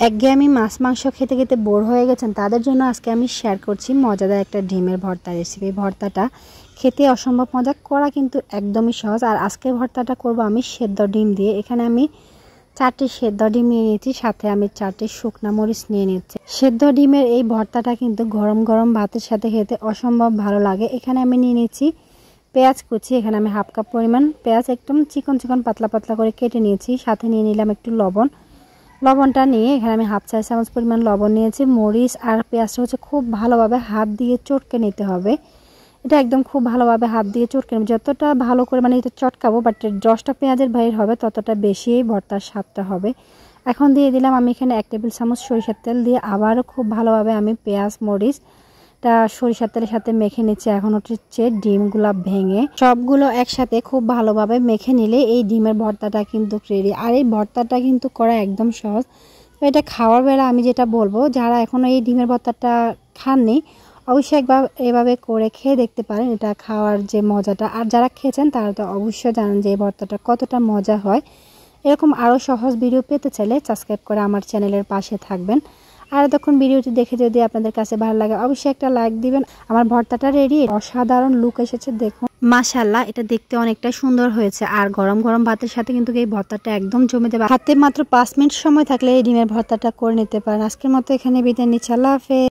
একঘেয়েমি মাছ মাংস খেতে খেতে বোর হয়ে গেছেন তাদের জন্য আজকে আমি শেয়ার করছি মজাদার একটা ডিমের ভর্তা রেসিপি। ভর্তাটা খেতে অসম্ভব মজা, করা কিন্তু একদমই সহজ। আর আজকে ভর্তাটা করব আমি সেদ্ধ ডিম দিয়ে। এখানে আমি 4টি সেদ্ধ ডিম নিয়ে নিয়েছি, সাথে আমি 4টি শুকনা মরিচ নিয়ে নিচ্ছি। সেদ্ধ ডিমের এই ভর্তাটা কিন্তু গরম গরম ভাতের সাথে খেতে অসম্ভব ভালো লাগে। এখানে আমি নিয়ে নিয়েছি পেঁয়াজ কুচি। এখানে আমি হাফ কাপ পরিমাণ পেঁয়াজ একদম চিকন চিকন পাতলা পাতলা করে কেটে নিয়েছি। সাথে নিয়ে নিলাম একটু লবণটা নিয়ে এখানে আমি হাফ চা চামচ পরিমাণ লবণ নিয়েছি। মরিচ আর পেঁয়াজটা হচ্ছে খুব ভালোভাবে হাত দিয়ে চটকে নিতে হবে। এটা একদম খুব ভালোভাবে হাত দিয়ে চটকে নেব। যতটা ভালো করে মানে এটা চটকাবো বাট রসটা পেঁয়াজের বাইর হবে ততটা বেশি ভর্তার স্বাদটা হবে। এখন দিয়ে দিলাম আমি এখানে 1 টেবিল চামচ সরিষার তেল দিয়ে আবারও খুব ভালোভাবে আমি পেঁয়াজ মরিচটা সরিষার তেলের সাথে মেখে নিচ্ছি। এখন হচ্ছে ডিমগুলো ভেঙে সবগুলো একসাথে খুব ভালোভাবে মেখে নিলে এই ডিমের ভর্তাটা কিন্তু রেডি। আর এই ভর্তাটা কিন্তু করা একদম সহজ। তো এটা খাওয়ার বেলা আমি যেটা বলবো, যারা এখনও এই ডিমের ভর্তাটা খাননি অবশ্যই একবার এভাবে করে খেয়ে দেখতে পারেন। এটা খাওয়ার যে মজাটা, আর যারা খেয়েছেন তারা তো অবশ্যই জানেন যে এই ভর্তাটা কতটা মজা হয়। এরকম আরও সহজ ভিডিও পেতে চাইলে সাবস্ক্রাইব করে আমার চ্যানেলের পাশে থাকবেন। আর তখন ভিডিওটি দেখে যদি আপনাদের কাছে ভালো লাগে অবশ্যই একটা লাইক দিবেন। আমার ভর্তাটা রেডি, অসাধারণ লুক এসেছে দেখুন, মাশাআল্লাহ। এটা দেখতে অনেকটা সুন্দর হয়েছে। আর গরম গরম ভাতের সাথে কিন্তু এই ভর্তাটা একদম জমে যাবে। হাতে মাত্র 5 মিনিট সময় থাকলে এই ডিমের ভর্তাটা করে নিতে পারেন। আজকের মতো এখানে বিদায় নিচ্ছি, আল্লাহ হাফেজ।